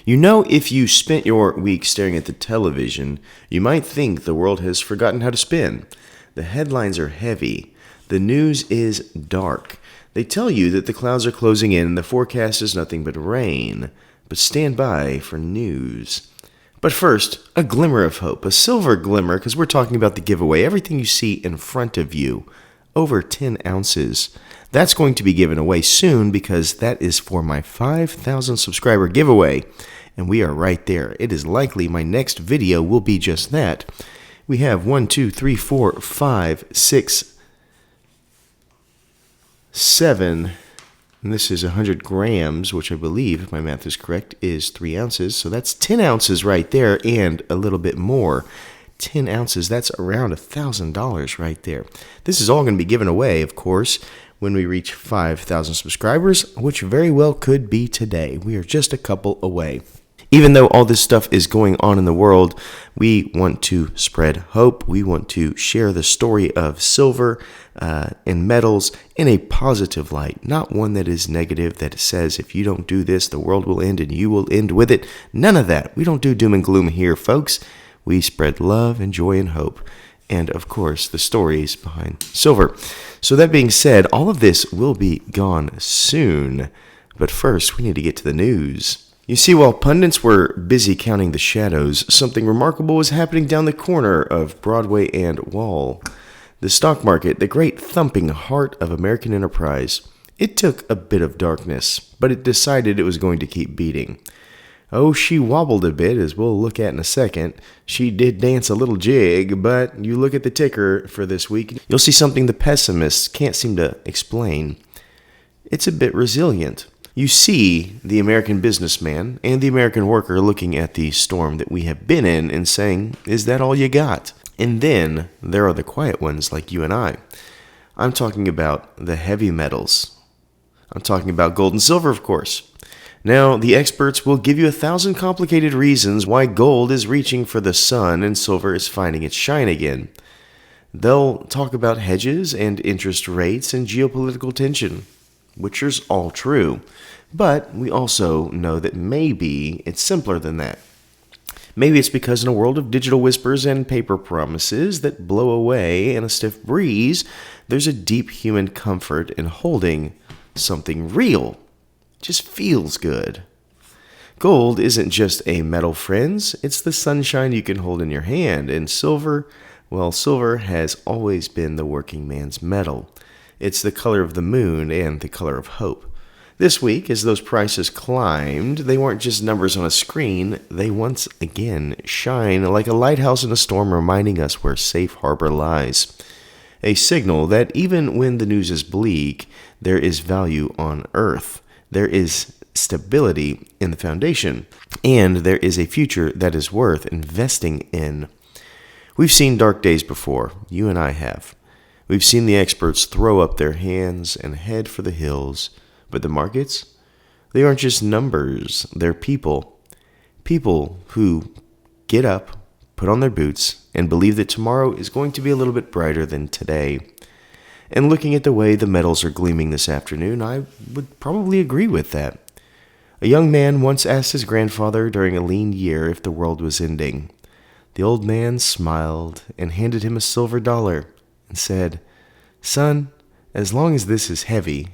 You know, if you spent your week staring at the television, you might think the world has forgotten how to spin. The headlines are heavy. The news is dark. They tell you that the clouds are closing in and the forecast is nothing but rain. But stand by for news. But first, a glimmer of hope, a silver glimmer, because we're talking about the giveaway. Everything you see in front of you, over 10 ounces. That's going to be given away soon because that is for my 5,000 subscriber giveaway. And we are right there. It is likely my next video will be just that. We have 1, 2, 3, 4, 5, 6, 7, and this is 100 grams, which I believe, if my math is correct, is 3 ounces. So that's 10 ounces right there and a little bit more. 10 ounces, that's around $1,000 right there. This is all going to be given away, of course, when we reach 5,000 subscribers, which very well could be today. We are just a couple away. Even though all this stuff is going on in the world, we want to spread hope. We want to share the story of silver and metals in a positive light, not one that is negative, that says if you don't do this, the world will end and you will end with it. None of that. We don't do doom and gloom here, folks. We spread love and joy and hope. And, of course, the stories behind silver. So that being said, all of this will be gone soon. But first, we need to get to the news. You see, while pundits were busy counting the shadows, something remarkable was happening down the corner of Broadway and Wall. The stock market, the great thumping heart of American enterprise. It took a bit of darkness, but it decided it was going to keep beating. Oh, she wobbled a bit, as we'll look at in a second. She did dance a little jig, but you look at the ticker for this week, you'll see something the pessimists can't seem to explain. It's a bit resilient. You see the American businessman and the American worker looking at the storm that we have been in and saying, is that all you got? And then there are the quiet ones like you and I. I'm talking about the heavy metals. I'm talking about gold and silver, of course. Now, the experts will give you 1,000 complicated reasons why gold is reaching for the sun and silver is finding its shine again. They'll talk about hedges and interest rates and geopolitical tension, which is all true. But we also know that maybe it's simpler than that. Maybe it's because in a world of digital whispers and paper promises that blow away in a stiff breeze, there's a deep human comfort in holding something real. It just feels good. Gold isn't just a metal, friends. It's the sunshine you can hold in your hand. And silver, well, silver has always been the working man's metal. It's the color of the moon and the color of hope. This week, as those prices climbed, they weren't just numbers on a screen. They once again shine like a lighthouse in a storm, reminding us where safe harbor lies. A signal that even when the news is bleak, there is value on earth. There is stability in the foundation, and there is a future that is worth investing in. We've seen dark days before. You and I have. We've seen the experts throw up their hands and head for the hills. But the markets, they aren't just numbers. They're people. People who get up, put on their boots, and believe that tomorrow is going to be a little bit brighter than today. And looking at the way the metals are gleaming this afternoon, I would probably agree with that. A young man once asked his grandfather during a lean year if the world was ending. The old man smiled and handed him a silver dollar and said, "Son, as long as this is heavy,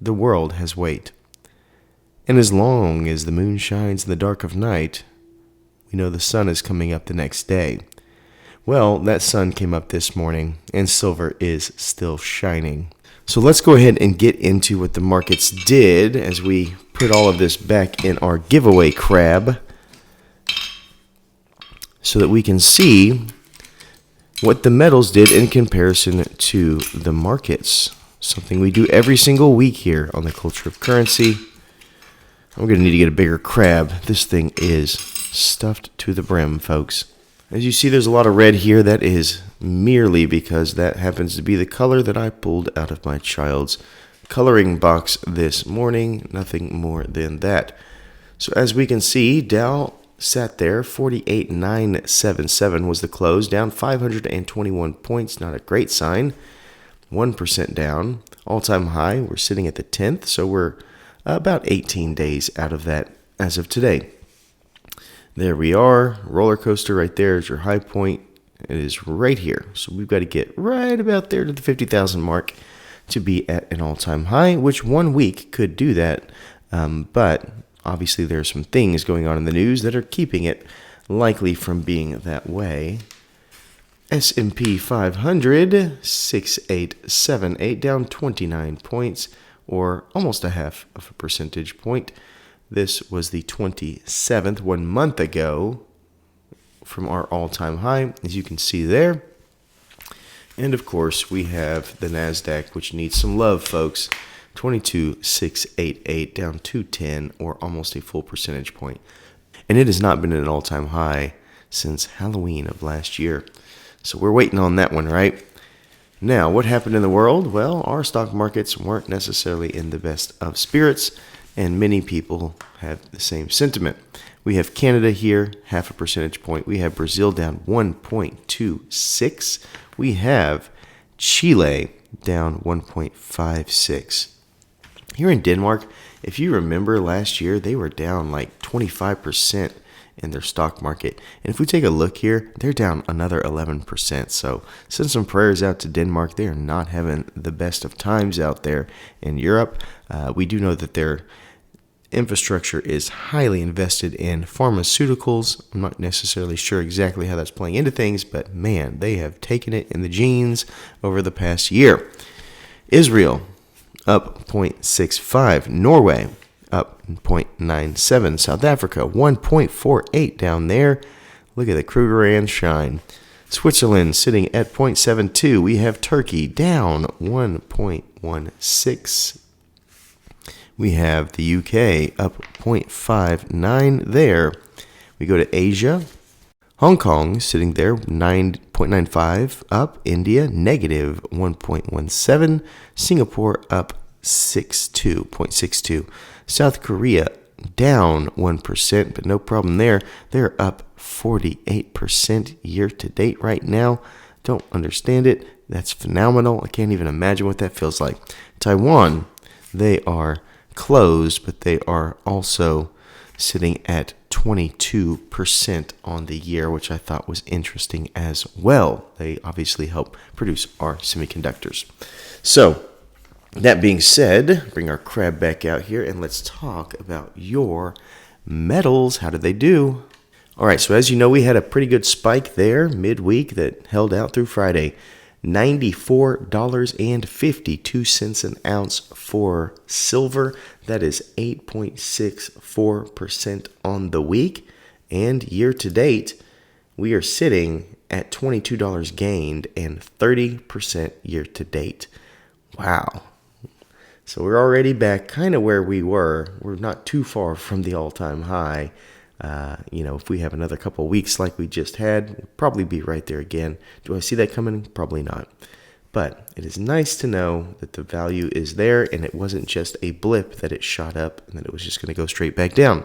the world has weight. And as long as the moon shines in the dark of night, we know the sun is coming up the next day." Well, that sun came up this morning, and silver is still shining. So let's go ahead and get into what the markets did as we put all of this back in our giveaway crab so that we can see what the metals did in comparison to the markets. Something we do every single week here on the Culture of Currency. I'm going to need to get a bigger crab. This thing is stuffed to the brim, folks. As you see, there's a lot of red here. That is merely because that happens to be the color that I pulled out of my child's coloring box this morning. Nothing more than that. So as we can see, Dow sat there. 48,977 was the close, down 521 points. Not a great sign. 1% down, all-time high. We're sitting at the 10th, so we're about 18 days out of that as of today. There we are. Roller coaster right there is your high point. It is right here. So we've got to get right about there to the 50,000 mark to be at an all-time high, which 1 week could do that. But obviously there's some things going on in the news that are keeping it likely from being that way. S&P 500, 6878, down 29 points, or almost a half of a percentage point. This was the 27th, 1 month ago, from our all-time high, as you can see there. And of course, we have the NASDAQ, which needs some love, folks. 22,688, down 210, or almost a full percentage point. And it has not been at an all-time high since Halloween of last year. So we're waiting on that one, right? Now, what happened in the world? Well, our stock markets weren't necessarily in the best of spirits, and many people have the same sentiment. We have Canada here, half a percentage point. We have Brazil down 1.26. We have Chile down 1.56. Here in Denmark, if you remember last year, they were down like 25% in their stock market. And if we take a look here, they're down another 11%. So send some prayers out to Denmark. They are not having the best of times out there in Europe. We do know that their infrastructure is highly invested in pharmaceuticals. I'm not necessarily sure exactly how that's playing into things, but man, they have taken it in the genes over the past year. Israel up 0.65. Norway up 0.97. South Africa 1.48 down there. Look at the Krugerrand shine. Switzerland sitting at 0.72. We have Turkey down 1.16. We have the UK up 0.59 there. We go to Asia. Hong Kong sitting there 9.95 up. India negative 1.17. Singapore up 0.62. South Korea down 1%, but no problem there. They're up 48% year to date right now. Don't understand it. That's phenomenal. I can't even imagine what that feels like. Taiwan, they are closed, but they are also sitting at 22% on the year, which I thought was interesting as well. They obviously help produce our semiconductors. So, that being said, bring our crab back out here and let's talk about your metals. How did they do? All right, so as you know, we had a pretty good spike there midweek that held out through Friday. $94.52 an ounce for silver. That is 8.64% on the week. And year to date, we are sitting at $22 gained and 30% year to date. Wow. So we're already back kind of where we were. We're not too far from the all-time high. If we have another couple of weeks like we just had, we'll probably be right there again. Do I see that coming? Probably not. But it is nice to know that the value is there and it wasn't just a blip that it shot up and that it was just going to go straight back down.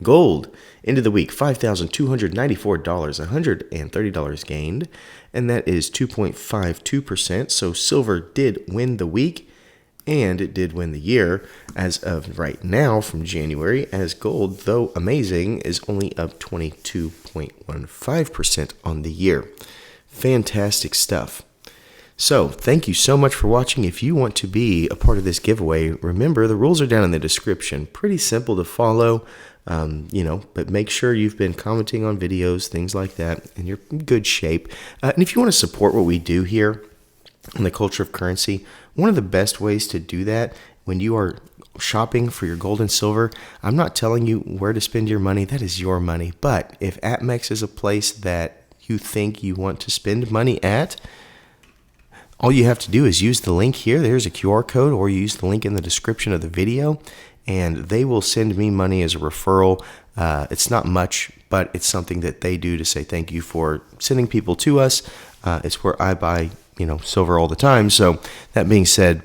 Gold, end of the week, $5,294, $130 gained, and that is 2.52%. So silver did win the week. And it did win the year as of right now from January, as gold, though amazing, is only up 22.15% on the year. Fantastic stuff. So thank you so much for watching. If you want to be a part of this giveaway, remember the rules are down in the description. Pretty simple to follow, but make sure you've been commenting on videos, things like that, and you're in good shape. And if you want to support what we do here in the culture of currency, one of the best ways to do that when you are shopping for your gold and silver, I'm not telling you where to spend your money. That is your money. But if APMEX is a place that you think you want to spend money at, all you have to do is use the link here. There's a QR code, or use the link in the description of the video, and they will send me money as a referral. It's not much, but it's something that they do to say thank you for sending people to us. It's where I buy silver all the time. So that being said,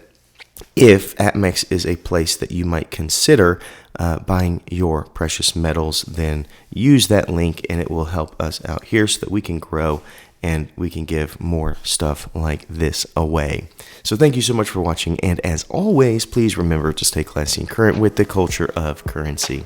if APMEX is a place that you might consider buying your precious metals, then use that link and it will help us out here so that we can grow and we can give more stuff like this away. So thank you so much for watching, and as always, please remember to stay classy and current with the culture of currency.